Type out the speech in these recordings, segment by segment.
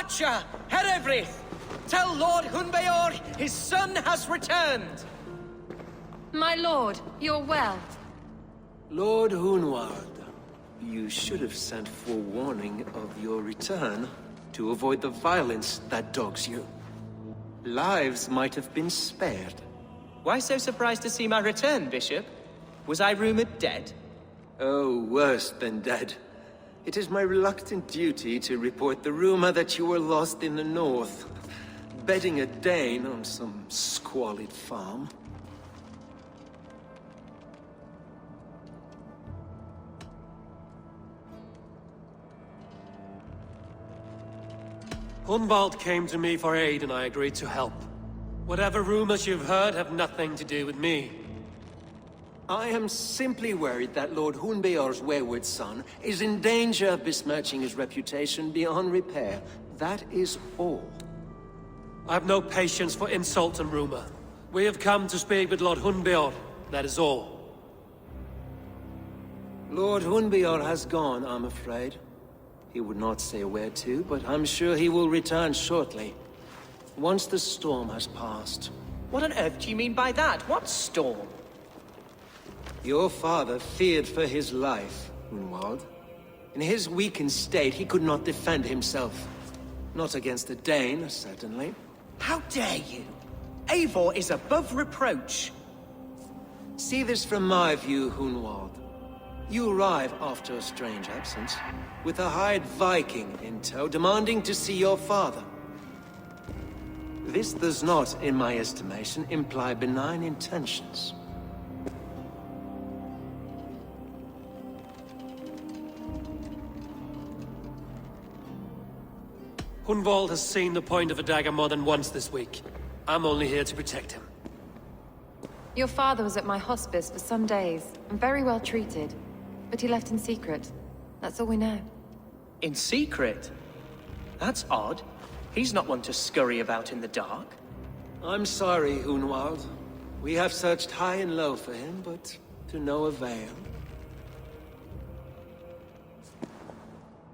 Watcher, Herefrith! Tell Lord Hunbeor his son has returned! My lord, you're well. Lord Hunwald, you should have sent forewarning of your return to avoid the violence that dogs you. Lives might have been spared. Why so surprised to see my return, Bishop? Was I rumored dead? Oh, worse than dead. It is my reluctant duty to report the rumor that you were lost in the north, bedding a Dane on some squalid farm. Hunwald came to me for aid and I agreed to help. Whatever rumors you've heard have nothing to do with me. I am simply worried that Lord Hunbeor's wayward son is in danger of besmirching his reputation beyond repair. That is all. I have no patience for insult and rumor. We have come to speak with Lord Hunbeor, that is all. Lord Hunbeor has gone, I'm afraid. He would not say where to, but I'm sure he will return shortly. Once the storm has passed. What on earth do you mean by that? What storm? Your father feared for his life, Hunwald. In his weakened state, he could not defend himself. Not against a Dane, certainly. How dare you? Eivor is above reproach. See this from my view, Hunwald. You arrive after a strange absence, with a hired Viking in tow, demanding to see your father. This does not, in my estimation, imply benign intentions. Hunwald has seen the point of a dagger more than once this week. I'm only here to protect him. Your father was at my hospice for some days, and very well treated. But he left in secret. That's all we know. In secret? That's odd. He's not one to scurry about in the dark. I'm sorry, Hunwald. We have searched high and low for him, but to no avail.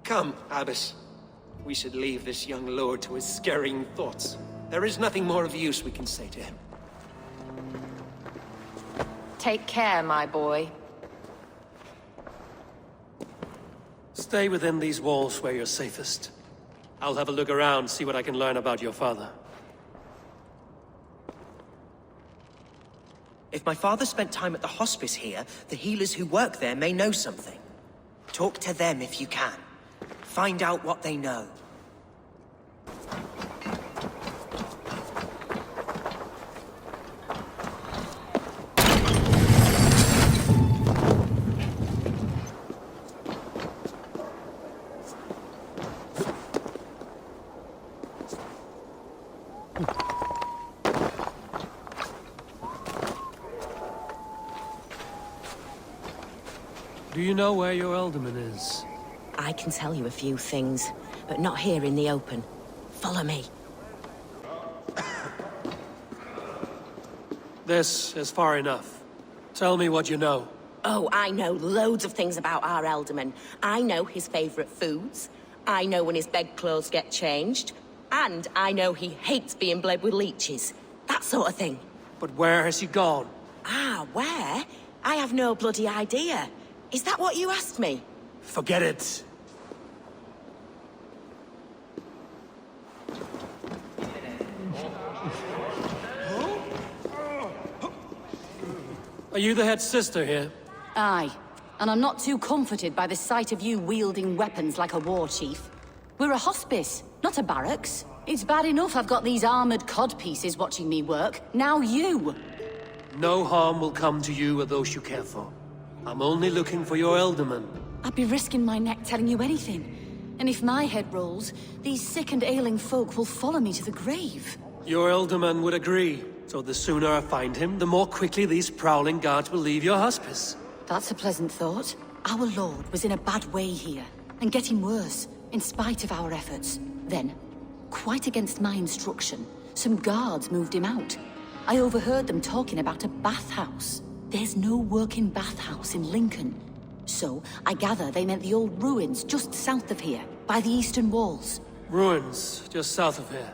Come, Abbess. We should leave this young lord to his scurrying thoughts. There is nothing more of use we can say to him. Take care, my boy. Stay within these walls where you're safest. I'll have a look around, see what I can learn about your father. If my father spent time at the hospice here, the healers who work there may know something. Talk to them if you can. Find out what they know. Do you know where your alderman is? I can tell you a few things, but not here in the open. Follow me. This is far enough. Tell me what you know. Oh, I know loads of things about our alderman. I know his favorite foods. I know when his bedclothes get changed. And I know he hates being bled with leeches. That sort of thing. But where has he gone? Ah, where? I have no bloody idea. Is that what you asked me? Forget it. Are you the head sister here? Aye, and I'm not too comforted by the sight of you wielding weapons like a war chief. We're a hospice, not a barracks. It's bad enough I've got these armored codpieces watching me work. Now you! No harm will come to you or those you care for. I'm only looking for your alderman. I'd be risking my neck telling you anything. And if my head rolls, these sick and ailing folk will follow me to the grave. Your alderman would agree. So the sooner I find him, the more quickly these prowling guards will leave your hospice. That's a pleasant thought. Our lord was in a bad way here, and getting worse, in spite of our efforts. Then, quite against my instruction, some guards moved him out. I overheard them talking about a bathhouse. There's no working bathhouse in Lincoln. So, I gather they meant the old ruins just south of here, by the eastern walls. Ruins, just south of here.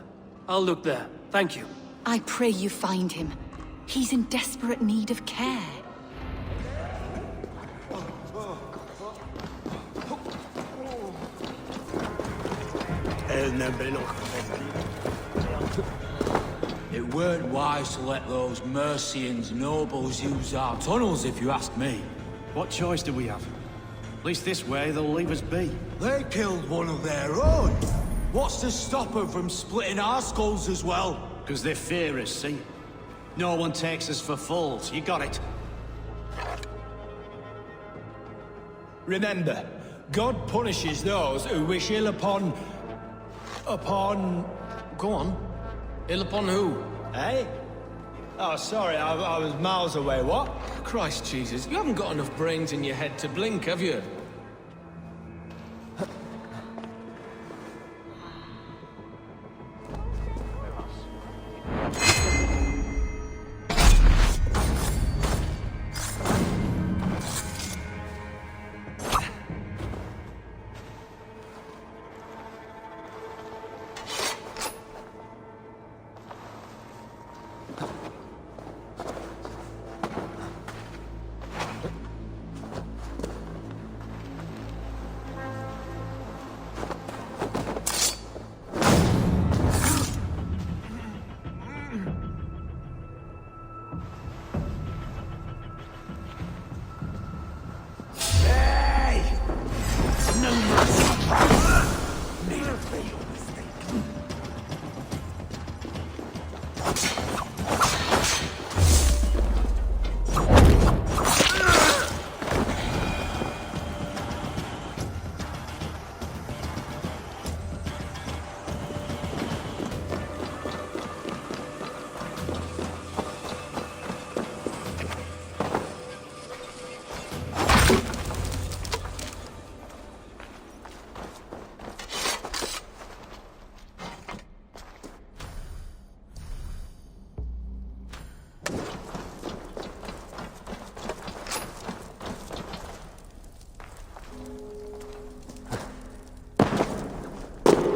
I'll look there. Thank you. I pray you find him. He's in desperate need of care. It weren't wise to let those Mercians nobles use our tunnels, if you ask me. What choice do we have? At least this way, they'll leave us be. They killed one of their own. What's to stop them from splitting our skulls as well? Because they fear us, see? No one takes us for fools. You got it. Remember, God punishes those who wish ill upon... Go on. Ill upon who? Eh? Oh, sorry, I was miles away. What? Christ Jesus, you haven't got enough brains in your head to blink, have you?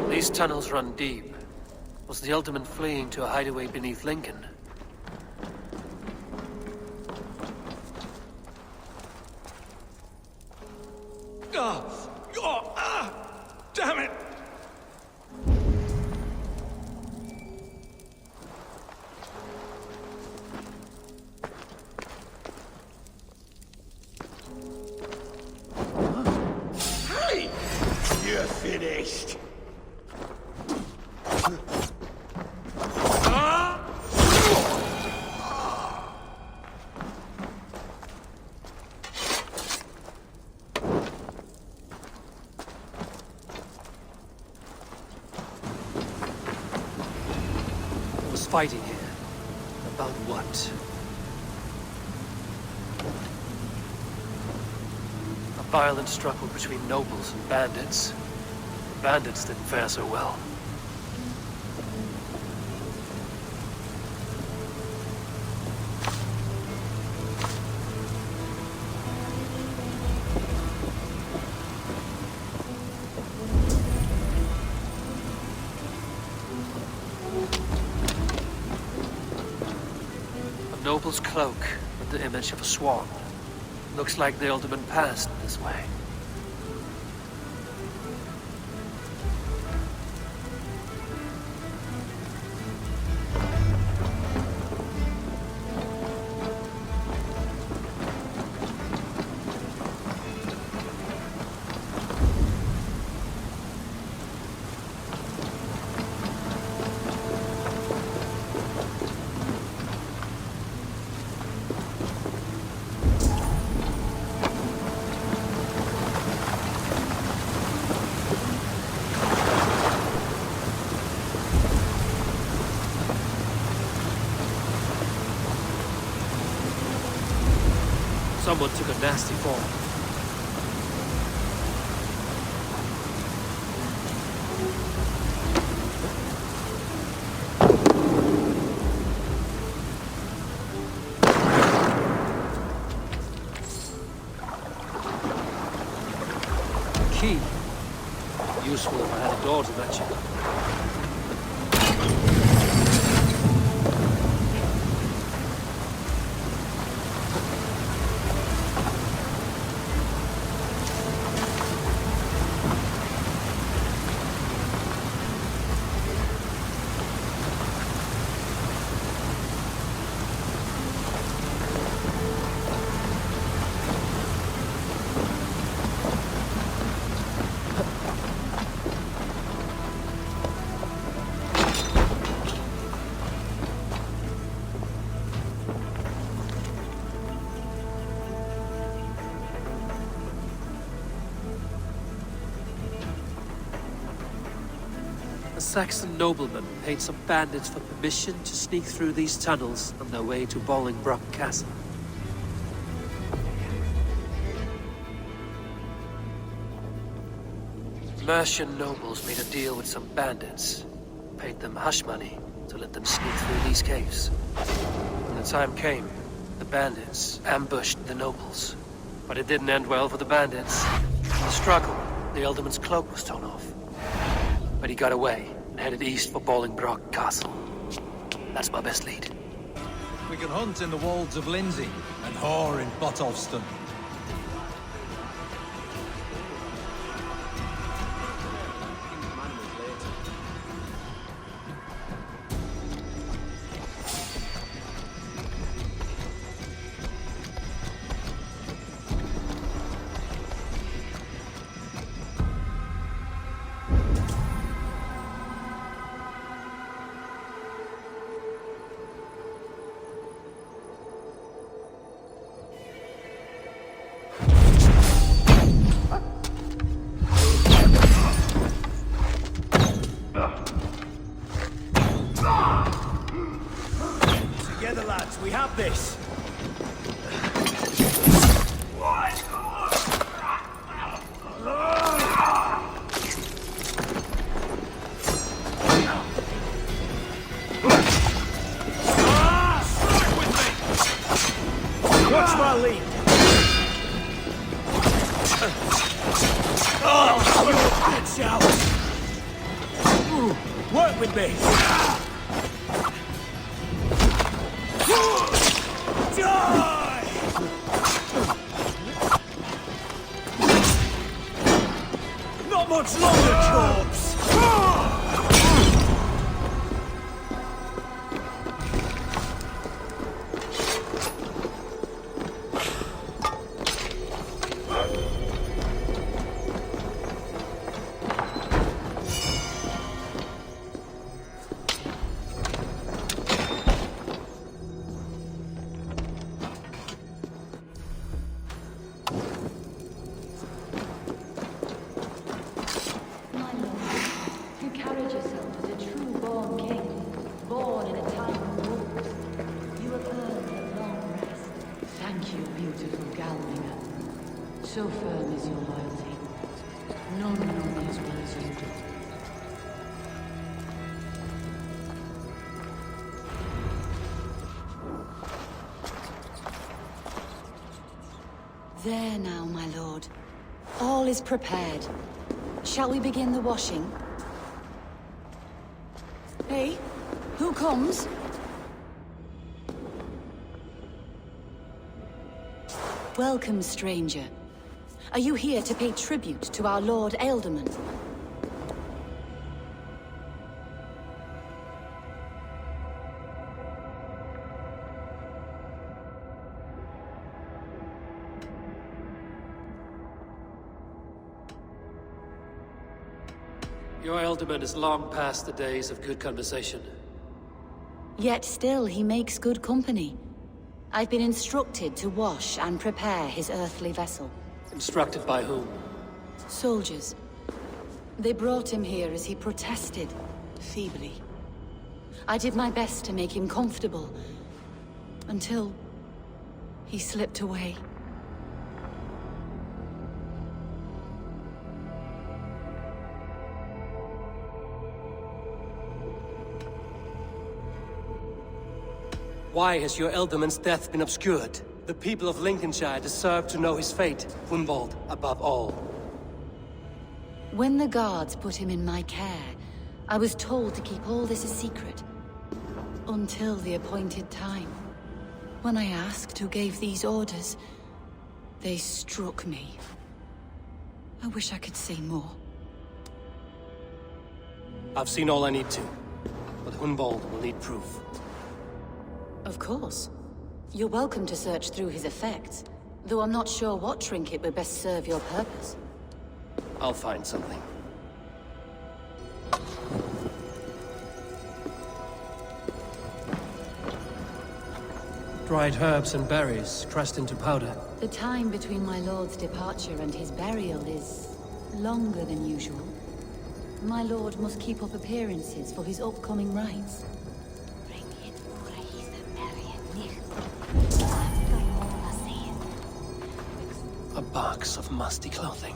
These tunnels run deep. Was the Alderman fleeing to a hideaway beneath Lincoln? Damn it! Hey! You're finished. Fighting here. About what? A violent struggle between nobles and bandits. The bandits didn't fare so well. Noble's cloak with the image of a swan. Looks like the Alderman passed this way. Someone took a nasty fall. Key. Useful if I had a door to match it. A Saxon nobleman paid some bandits for permission to sneak through these tunnels on their way to Bolingbroke Castle. Mercian nobles made a deal with some bandits, paid them hush money to let them sneak through these caves. When the time came, the bandits ambushed the nobles. But it didn't end well for the bandits. In the struggle, the Elderman's cloak was torn off. But he got away and headed east for Bolingbroke Castle. That's my best lead. We can hunt in the wolds of Lindsey and whore in Botolston. Together, lads, we have this. Watch my lead. Oh, good shout. Work with me. Die! Not much longer, corpse. So firm is your loyalty. None know me as well as you do. There now, my lord. All is prepared. Shall we begin the washing? Hey, who comes? Welcome, stranger. Are you here to pay tribute to our Lord Ealdorman? Your Ealdorman is long past the days of good conversation. Yet still he makes good company. I've been instructed to wash and prepare his earthly vessel. Instructed by whom? Soldiers. They brought him here as he protested, feebly. I did my best to make him comfortable, until he slipped away. Why has your Ealdorman's death been obscured? The people of Lincolnshire deserve to know his fate, Hunwald above all. When the guards put him in my care, I was told to keep all this a secret. Until the appointed time. When I asked who gave these orders, they struck me. I wish I could say more. I've seen all I need to, but Hunwald will need proof. Of course. You're welcome to search through his effects, though I'm not sure what trinket would best serve your purpose. I'll find something. Dried herbs and berries, pressed into powder. The time between my lord's departure and his burial is longer than usual. My lord must keep up appearances for his upcoming rites. A box of musty clothing,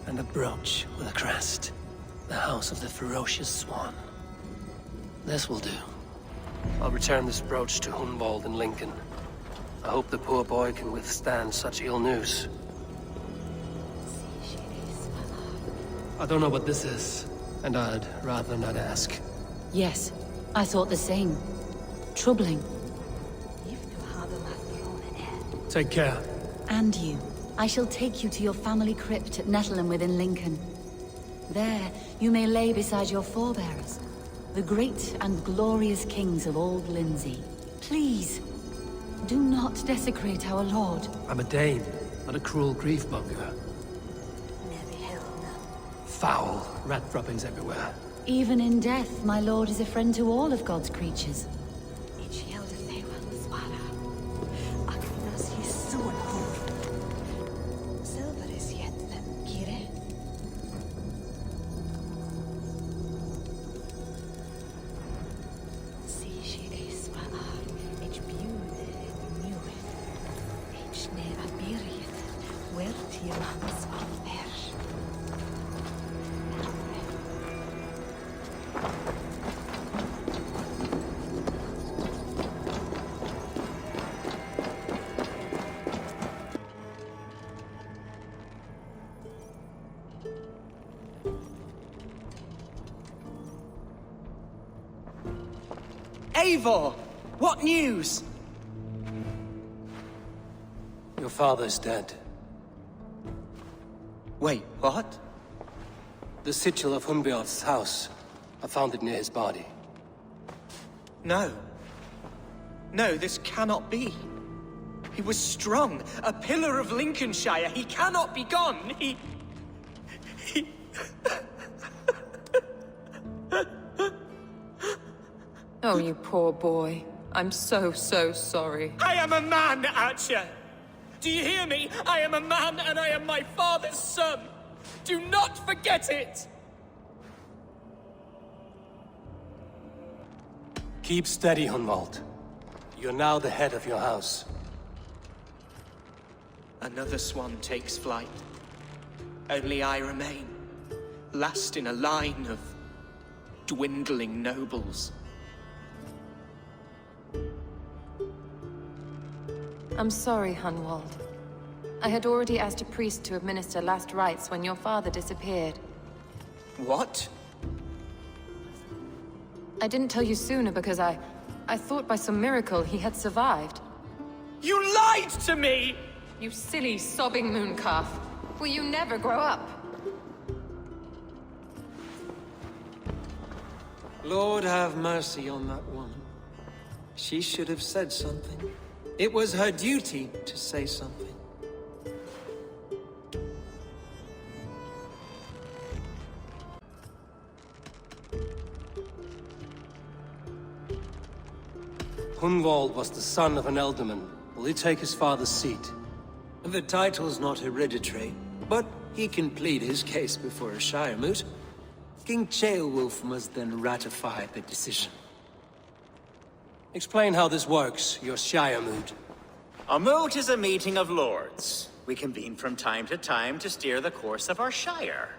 and a brooch with a crest. The House of the Ferocious Swan. This will do. I'll return this brooch to Hunwald in Lincoln. I hope the poor boy can withstand such ill news. I don't know what this is, and I'd rather not ask. Yes, I thought the same. Troubling. Take care. And you. I shall take you to your family crypt at Nettleton within Lincoln. There, you may lay beside your forebears, the great and glorious kings of Old Lindsey. Please, do not desecrate our lord. I'm a Dane, not a cruel grief-monger. Foul, rat droppings everywhere. Even in death, my lord is a friend to all of God's creatures. Eivor! What news? Your father's dead. Wait, what? The sigil of Hunbjorn's house. I found it near his body. No. No, this cannot be. He was strong, a pillar of Lincolnshire. He cannot be gone. He... Oh, you poor boy. I'm so sorry. I am a man, Archer! Do you hear me? I am a man and I am my father's son! Do not forget it! Keep steady, Hunwald. You're now the head of your house. Another swan takes flight. Only I remain, last in a line of dwindling nobles. I'm sorry, Hunwald. I had already asked a priest to administer last rites when your father disappeared. What? I didn't tell you sooner because I thought by some miracle he had survived. You lied to me! You silly, sobbing mooncalf. Will you never grow up? Lord have mercy on that woman. She should have said something. It was her duty to say something. Hunwald was the son of an ealdorman. Will he take his father's seat? The title's not hereditary, but he can plead his case before a Shire moot. King Ceolwulf must then ratify the decision. Explain how this works, your Shire moot. A moot is a meeting of lords. We convene from time to time to steer the course of our Shire.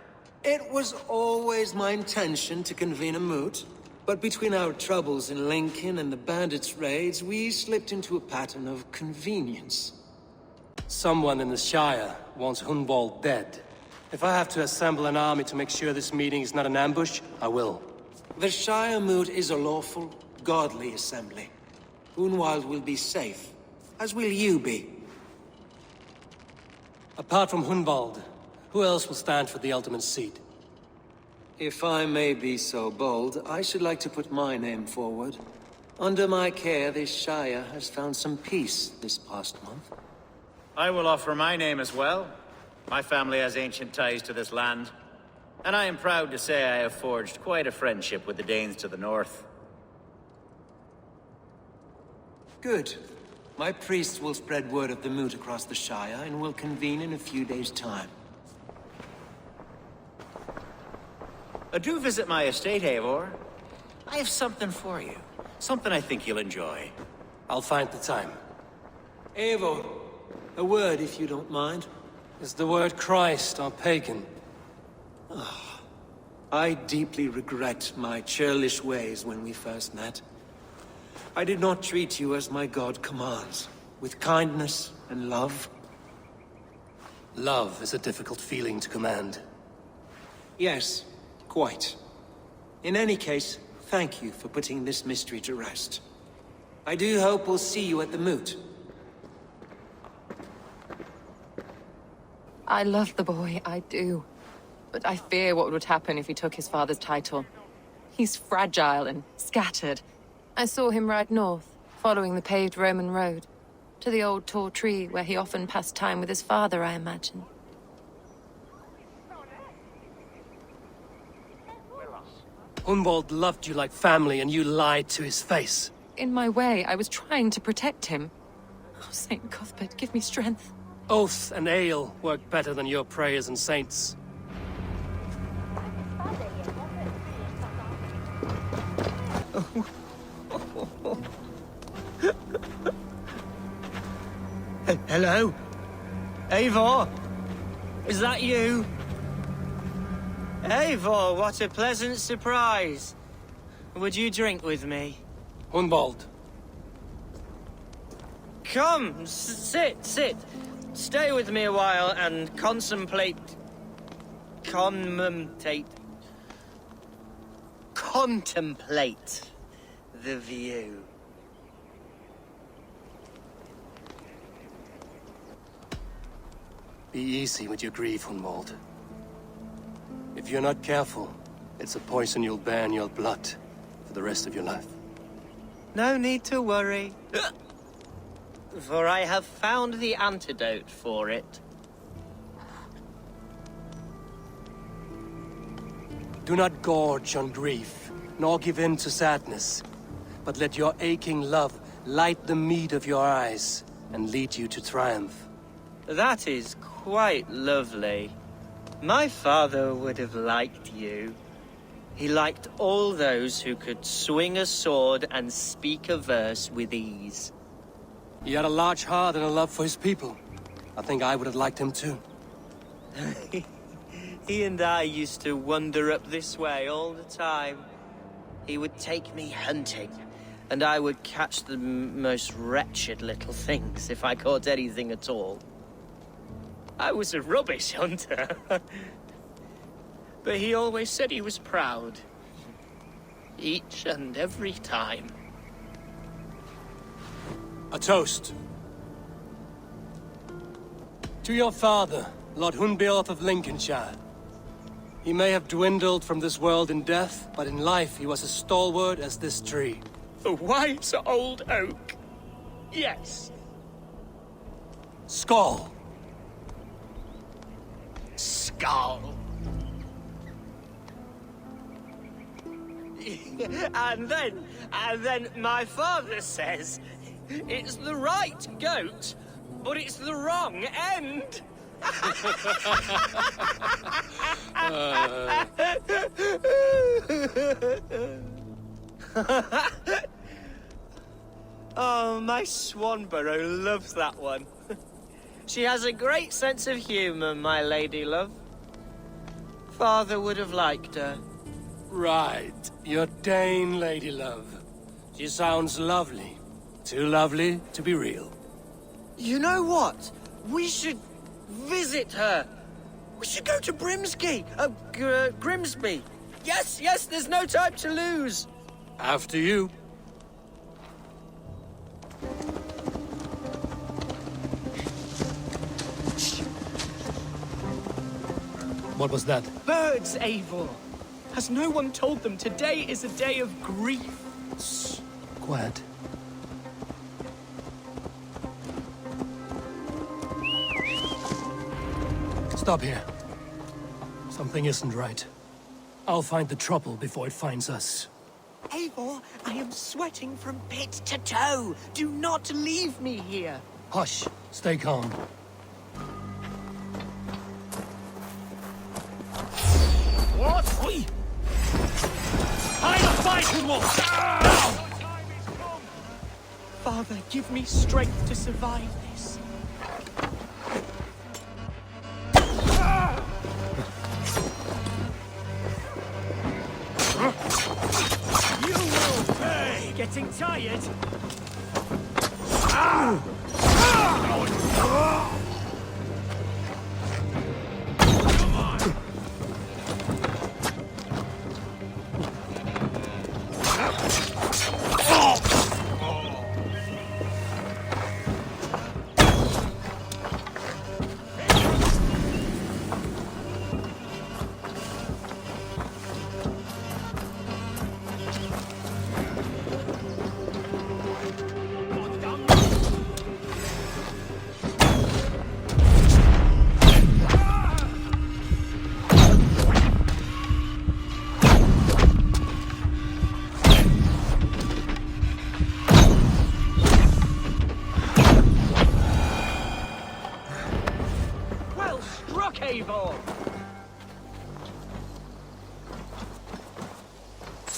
It was always my intention to convene a moot, but between our troubles in Lincoln and the bandits' raids, we slipped into a pattern of convenience. Someone in the Shire wants Hunwald dead, If I have to assemble an army to make sure this meeting is not an ambush, I will. The Shire Moot is a lawful, godly assembly. Unwald will be safe, as will you be. Apart from Hunwald, who else will stand for the ultimate seat? If I may be so bold, I should like to put my name forward. Under my care, this Shire has found some peace this past month. I will offer my name as well. My family has ancient ties to this land, and I am proud to say I have forged quite a friendship with the Danes to the north. Good. My priests will spread word of the moot across the Shire, and will convene in a few days' time. Do visit my estate, Eivor. I have something for you. Something I think you'll enjoy. I'll find the time. Eivor, a word if you don't mind. Is the word Christ or pagan? I deeply regret my churlish ways when we first met. I did not treat you as my god commands, with kindness and love. Love is a difficult feeling to command. Yes, quite. In any case, thank you for putting this mystery to rest. I do hope we'll see you at the moot. I love the boy, I do. But I fear what would happen if he took his father's title. He's fragile and scattered. I saw him ride north, following the paved Roman road. To the old tall tree where he often passed time with his father, I imagine. Hunwald loved you like family, and you lied to his face. In my way, I was trying to protect him. Oh, Saint Cuthbert, give me strength. Oath and ale work better than your prayers and saints. Hello? Eivor? Is that you? Eivor, what a pleasant surprise. Would you drink with me? Hunwald. Come, sit. Stay with me a while and contemplate the view. Be easy with your grief, Hunwald. If you're not careful, it's a poison you'll bear in your blood for the rest of your life. No need to worry. For I have found the antidote for it. Do not gorge on grief, nor give in to sadness, but let your aching love light the mead of your eyes and lead you to triumph. That is quite lovely. My father would have liked you. He liked all those who could swing a sword and speak a verse with ease. He had a large heart and a love for his people. I think I would have liked him too. He and I used to wander up this way all the time. He would take me hunting, and I would catch the most wretched little things if I caught anything at all. I was a rubbish hunter. But he always said he was proud. Each and every time. A toast. To your father, Lord Hunbeorth of Lincolnshire. He may have dwindled from this world in death, but in life he was as stalwart as this tree. A wise old oak. Yes. Skull. Skull. And then my father says, it's the right goat, but it's the wrong end. Oh, my Swanborough loves that one. She has a great sense of humor, my lady love. Father would have liked her. Right, your Dane lady love. She sounds lovely. Too lovely to be real. You know what? We should visit her. We should go to Grimsby. Yes, yes, there's no time to lose. After you. What was that? Birds, Eivor. Has no one told them today is a day of grief? Shh. Quiet. Stop here. Something isn't right. I'll find the trouble before it finds us. Eivor, I am sweating from pit to toe. Do not leave me here. Hush. Stay calm. What? Oi! Hide fight, Wolf! Father, give me strength to survive this. You will pay! Getting tired?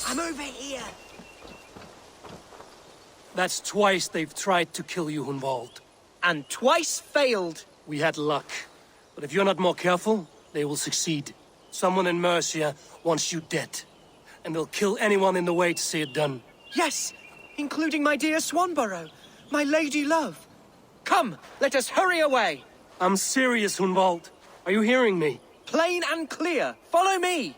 I'm over here. That's twice they've tried to kill you, Hunwald. And twice failed. We had luck. But if you're not more careful, they will succeed. Someone in Mercia wants you dead. And they'll kill anyone in the way to see it done. Yes, including my dear Swanborough, my lady love. Come, let us hurry away. I'm serious, Hunwald. Are you hearing me? Plain and clear. Follow me.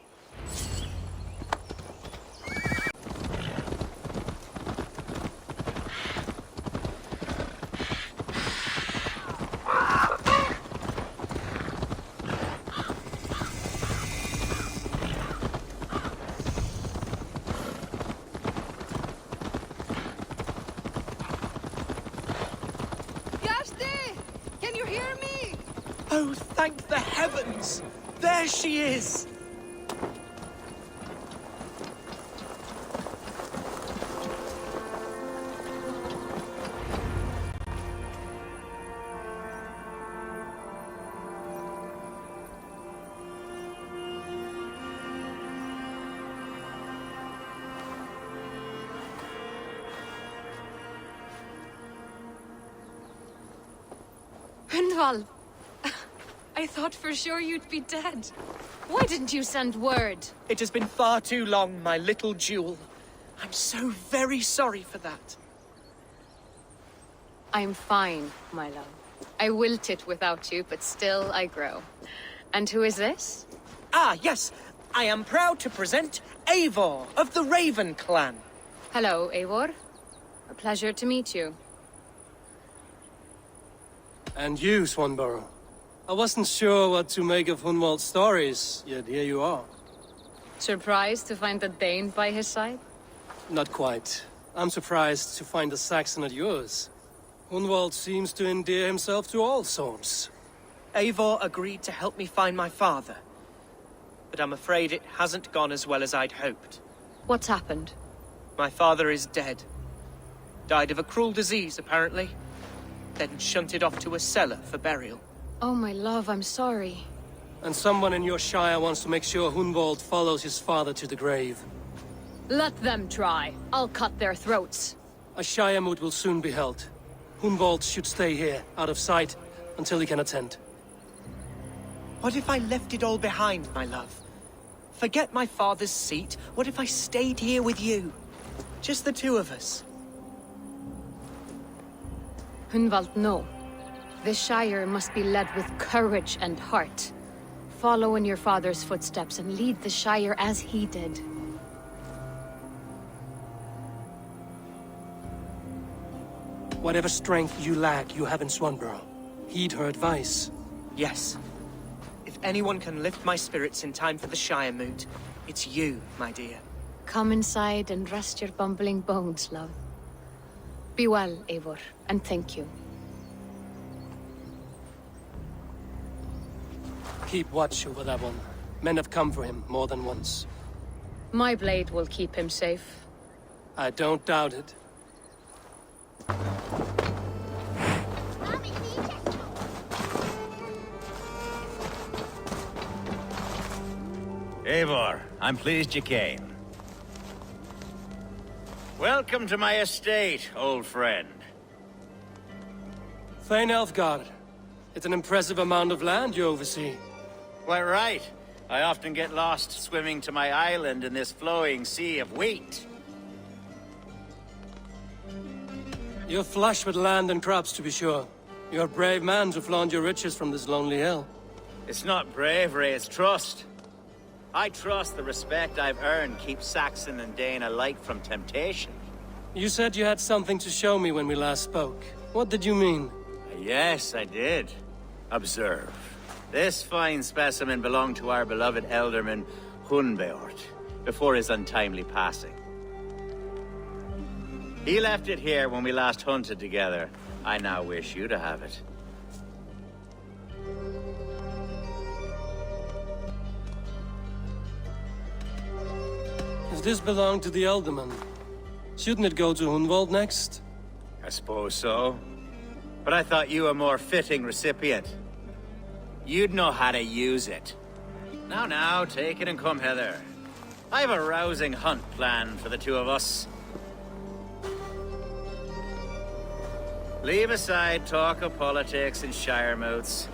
Oh, thank the heavens! There she is! Hunwald! I thought for sure you'd be dead. Why didn't you send word? It has been far too long, my little jewel. I'm so very sorry for that. I'm fine, my love. I wilted without you, but still I grow. And who is this? Ah, yes. I am proud to present Eivor of the Raven clan. Hello, Eivor. A pleasure to meet you. And you, Swanborough. I wasn't sure what to make of Hunwald's stories, yet here you are. Surprised to find the Dane by his side? Not quite. I'm surprised to find the Saxon at yours. Hunwald seems to endear himself to all sorts. Eivor agreed to help me find my father. But I'm afraid it hasn't gone as well as I'd hoped. What's happened? My father is dead. Died of a cruel disease, apparently. Then shunted off to a cellar for burial. Oh, my love, I'm sorry. And someone in your shire wants to make sure Hunwald follows his father to the grave. Let them try. I'll cut their throats. A shire moot will soon be held. Hunwald should stay here, out of sight, until he can attend. What if I left it all behind, my love? Forget my father's seat. What if I stayed here with you? Just the two of us. Hunwald, no. This Shire must be led with courage and heart. Follow in your father's footsteps and lead the Shire as he did. Whatever strength you lack, you have in Swanborough. Heed her advice. Yes. If anyone can lift my spirits in time for the Shire moot, it's you, my dear. Come inside and rest your bumbling bones, love. Be well, Eivor, and thank you. Keep watch over that one. Men have come for him more than once. My blade will keep him safe. I don't doubt it. Eivor, I'm pleased you came. Welcome to my estate, old friend. Thane Elfgard. It's an impressive amount of land you oversee. Quite right. I often get lost swimming to my island in this flowing sea of wheat. You're flush with land and crops, to be sure. You're a brave man to flaunt your riches from this lonely hill. It's not bravery, it's trust. I trust the respect I've earned keeps Saxon and Dane alike from temptation. You said you had something to show me when we last spoke. What did you mean? Yes, I did. Observe. This fine specimen belonged to our beloved Elderman Hunbeort before his untimely passing. He left it here when we last hunted together. I now wish you to have it. If this belonged to the Elderman, shouldn't it go to Hunwald next? I suppose so. But I thought you a more fitting recipient. You'd know how to use it. Now, take it and come hither. I have a rousing hunt planned for the two of us. Leave aside talk of politics and shire moots.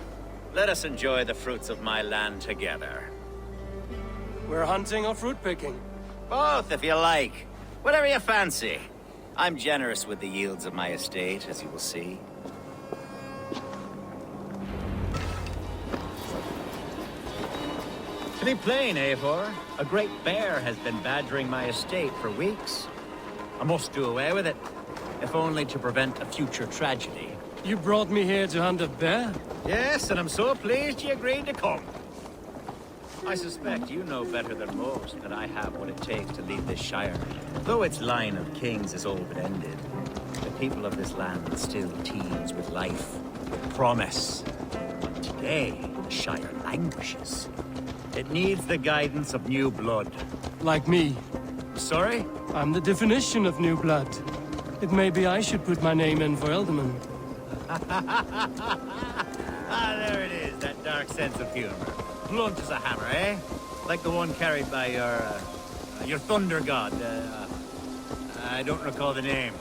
Let us enjoy the fruits of my land together. We're hunting or fruit picking? Both, if you like. Whatever you fancy. I'm generous with the yields of my estate, as you will see. To be plain, Eivor, a great bear has been badgering my estate for weeks. I must do away with it, if only to prevent a future tragedy. You brought me here to hunt a bear? Yes, and I'm so pleased you agreed to come. I suspect you know better than most that I have what it takes to lead this shire. Though its line of kings is all but ended, the people of this land still teems with life, with promise. But today, the shire languishes. It needs the guidance of new blood. Like me. Sorry? I'm the definition of new blood. It may be I should put my name in for Elderman. There it is, that dark sense of humor. Blunt as a hammer, eh? Like the one carried by your thunder god. I don't recall the name.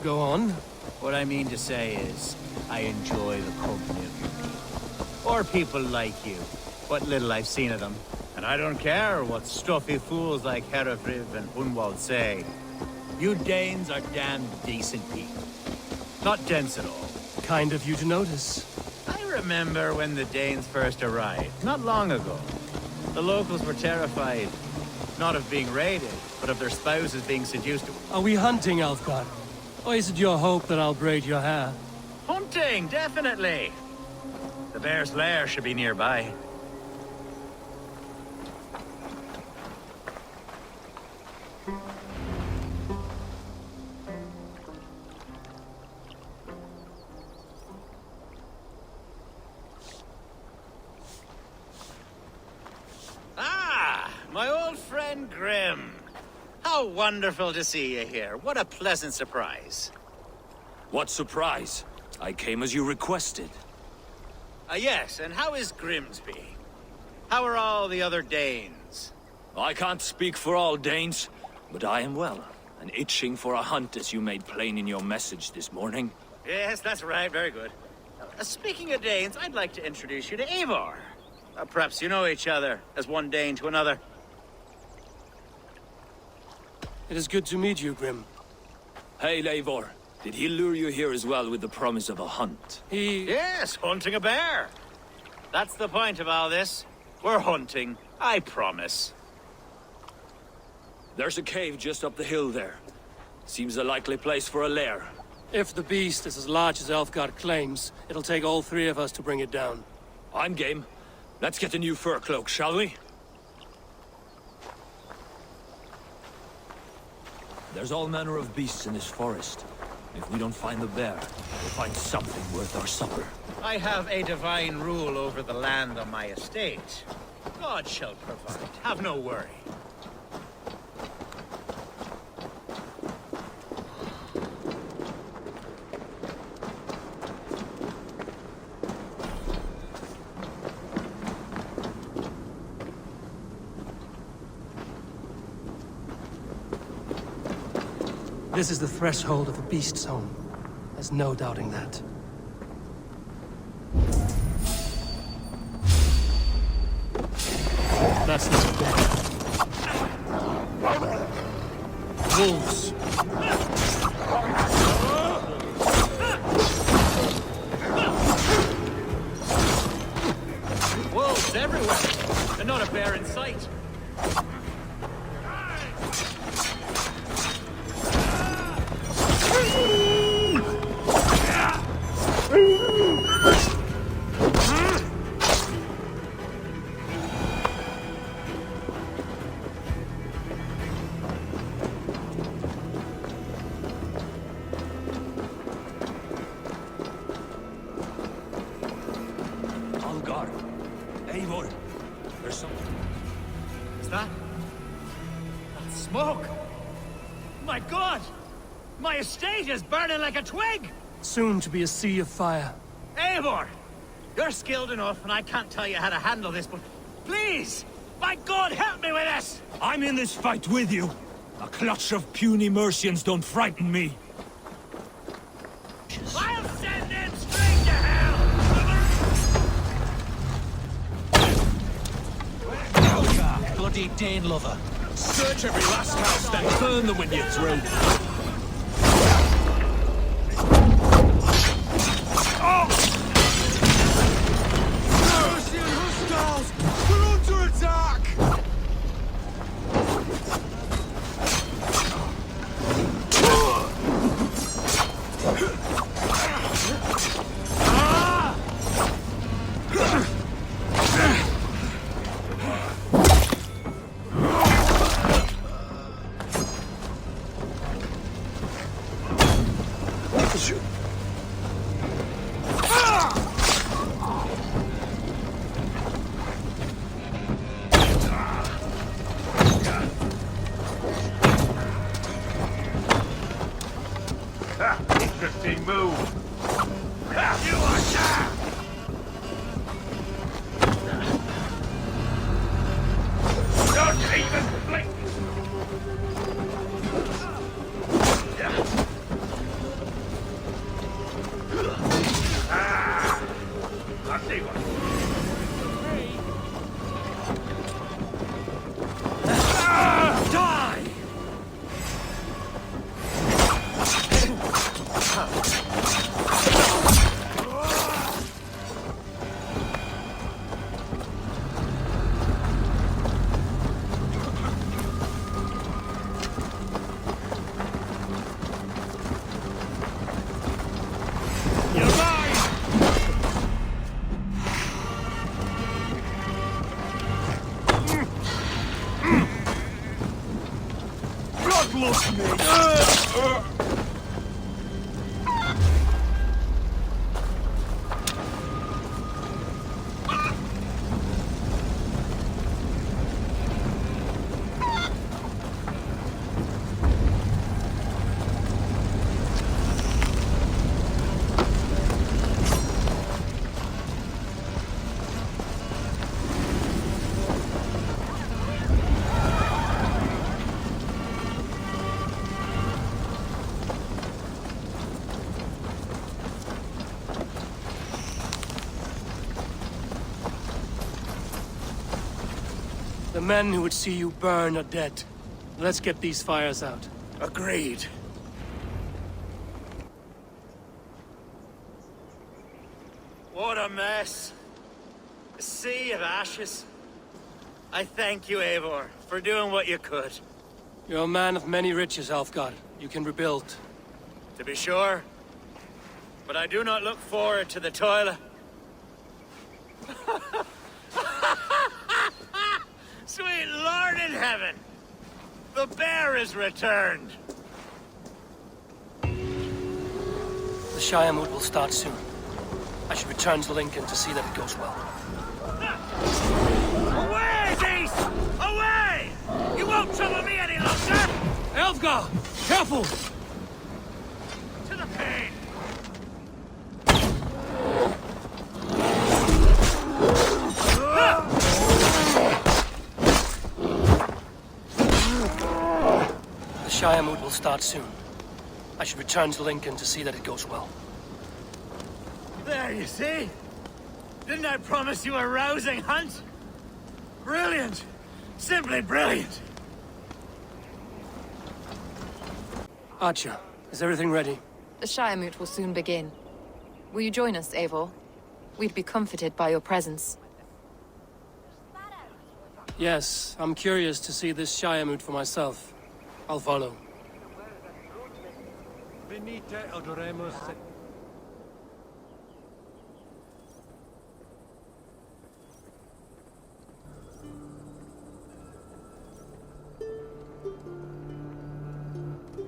Go on. What I mean to say is, I enjoy the company of your people. Or people like you. What little I've seen of them. And I don't care what stuffy fools like Herefriv and Hunwald say. You Danes are damned decent people. Not dense at all. Kind of you to notice. I remember when the Danes first arrived, not long ago. The locals were terrified, not of being raided, but of their spouses being seduced. Are we hunting, Elfgard? Or is it your hope that I'll braid your hair? Hunting, definitely! The bear's lair should be nearby. My old friend Grim. How wonderful to see you here. What a pleasant surprise. What surprise? I came as you requested. Yes, and how is Grimsby? How are all the other Danes? I can't speak for all Danes, but I am well, and itching for a hunt as you made plain in your message this morning. Yes, that's right. Very good. Speaking of Danes, I'd like to introduce you to Eivor. Perhaps you know each other, as one Dane to another. It is good to meet you, Grim. Hey, Eivor. Did he lure you here as well with the promise of a hunt? Yes, hunting a bear. That's the point of all this. We're hunting, I promise. There's a cave just up the hill there. Seems a likely place for a lair. If the beast is as large as Elfgard claims, it'll take all three of us to bring it down. I'm game. Let's get a new fur cloak, shall we? There's all manner of beasts in this forest. If we don't find the bear, we'll find something worth our supper. I have a divine rule over the land on my estate. God shall provide. Have no worry. This is the threshold of the beast's home. There's no doubting that. That's not bad. Wolves. Wolves everywhere, and not a bear in sight. Is that? That's smoke! My God! My estate is burning like a twig! Soon to be a sea of fire. Eivor! You're skilled enough, and I can't tell you how to handle this, but please! My God, help me with this! I'm in this fight with you. A clutch of puny Mercians don't frighten me. I'll send them straight to hell! Bloody Dane lover. Search every last house, then burn them when you're through. Mercian hostiles! We're under attack! Interesting move. You are down! Don't even blink! I'll see one. Die! The men who would see you burn are dead. Let's get these fires out. Agreed. What a mess. A sea of ashes. I thank you, Eivor, for doing what you could. You're a man of many riches, Alfgar. You can rebuild. To be sure. But I do not look forward to the toil. Sweet Lord in heaven! The bear is returned! The Shire moot will start soon. I should return to Lincoln to see that it goes well. Away, Beast! Away! You won't trouble me any longer! Elfgar! Careful! To the pain! The Shire moot will start soon. I should return to Lincoln to see that it goes well. There, you see? Didn't I promise you a rousing hunt? Brilliant! Simply brilliant! Archer, is everything ready? The Shire moot will soon begin. Will you join us, Eivor? We'd be comforted by your presence. Yes, I'm curious to see this Shire moot for myself. I'll follow.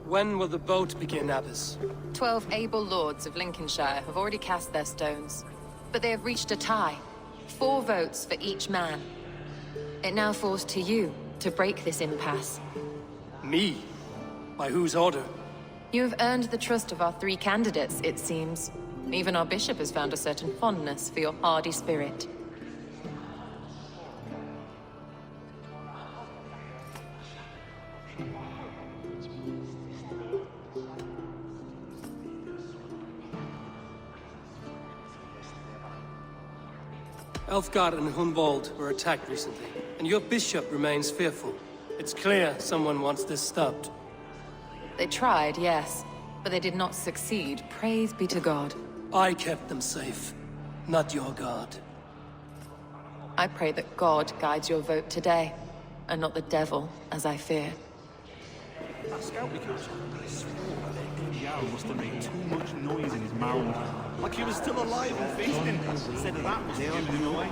When will the boat begin, Abbess? 12 able lords of Lincolnshire have already cast their stones, but they have reached a tie. 4 votes for each man. It now falls to you to break this impasse. Me? By whose order? You have earned the trust of our 3 candidates, it seems. Even our bishop has found a certain fondness for your hardy spirit. Elfgar and Hunwald were attacked recently, and your bishop remains fearful. It's clear someone wants this stopped. They tried, yes, but they did not succeed. Praise be to God. I kept them safe, not your god. I pray that God guides your vote today, and not the devil, as I fear. That scout we captured, I swore that Yao must have made too much noise in his mound. Like he was still alive and feasting. Said that was giving him away.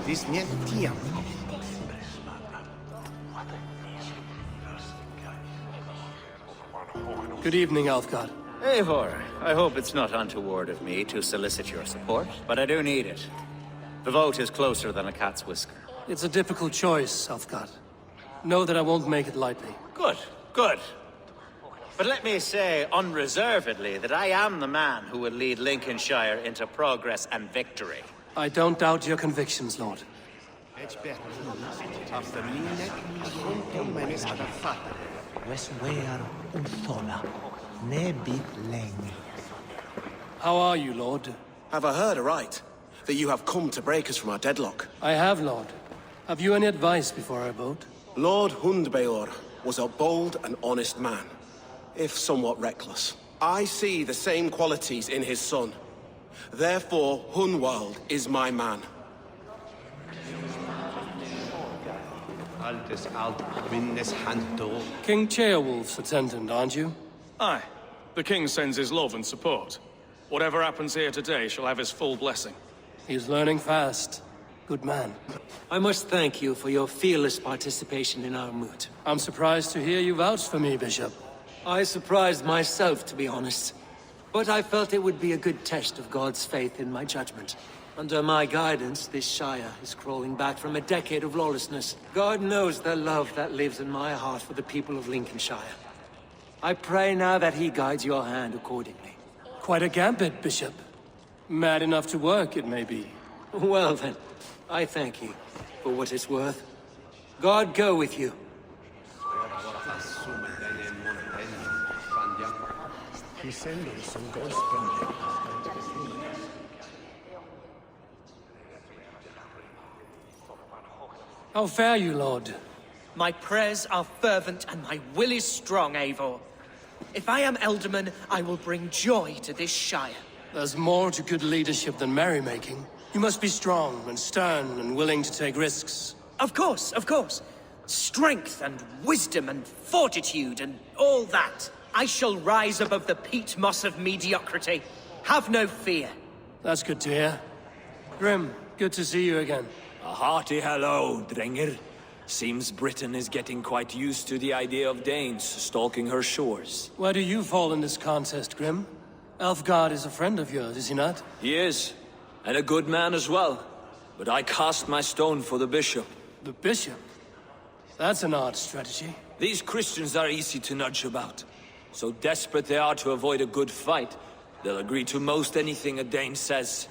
Good evening, Alfgar. Eivor, I hope it's not untoward of me to solicit your support, but I do need it. The vote is closer than a cat's whisker. It's a difficult choice, Alfgar. Know that I won't make it lightly. Good, good. But let me say unreservedly that I am the man who will lead Lincolnshire into progress and victory. I don't doubt your convictions, Lord. How are you, Lord? Have I heard aright? That you have come to break us from our deadlock? I have, Lord. Have you any advice before I vote? Lord Hundbaor was a bold and honest man, if somewhat reckless. I see the same qualities in his son. Therefore, Hunwald is my man. King Ceolwulf's attendant, aren't you? Aye. The king sends his love and support. Whatever happens here today shall have his full blessing. He's learning fast. Good man. I must thank you for your fearless participation in our moot. I'm surprised to hear you vouch for me, Bishop. I surprised myself, to be honest. But I felt it would be a good test of God's faith in my judgment. Under my guidance, this Shire is crawling back from a decade of lawlessness. God knows the love that lives in my heart for the people of Lincolnshire. I pray now that he guides your hand accordingly. Quite a gambit, Bishop. Mad enough to work, it may be. Well then, I thank you for what it's worth. God go with you. How fare you, Lord? My prayers are fervent and my will is strong, Eivor. If I am Elderman, I will bring joy to this Shire. There's more to good leadership than merrymaking. You must be strong and stern and willing to take risks. Of course, of course. Strength and wisdom and fortitude and all that. I shall rise above the peat moss of mediocrity. Have no fear. That's good to hear. Grim, good to see you again. A hearty hello, Drenger. Seems Britain is getting quite used to the idea of Danes stalking her shores. Where do you fall in this contest, Grim? Elfgard is a friend of yours, is he not? He is, and a good man as well. But I cast my stone for the bishop. The bishop? That's an odd strategy. These Christians are easy to nudge about. So desperate they are to avoid a good fight, they'll agree to most anything a Dane says.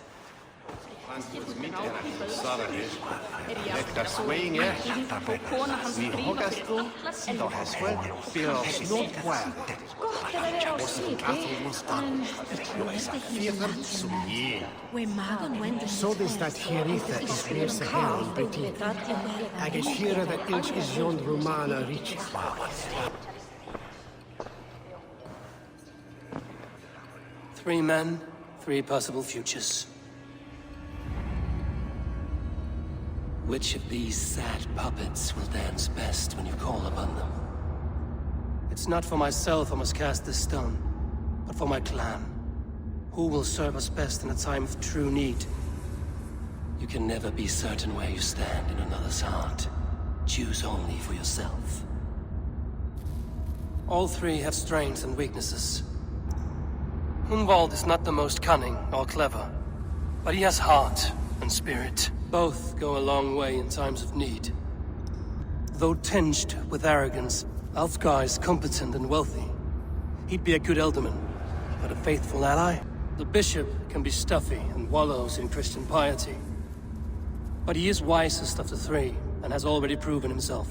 So this that Hieritha is near Sahel in Britain. I guess here that Ilch is yon Romana reach. 3 men, 3 possible futures. Which of these sad puppets will dance best when you call upon them? It's not for myself I must cast this stone, but for my clan. Who will serve us best in a time of true need? You can never be certain where you stand in another's heart. Choose only for yourself. All 3 have strengths and weaknesses. Hunwald is not the most cunning or clever, but he has heart and spirit. Both go a long way in times of need. Though tinged with arrogance, Alfgar is competent and wealthy. He'd be a good ealdorman, but a faithful ally? The bishop can be stuffy and wallows in Christian piety. But he is wisest of the 3, and has already proven himself.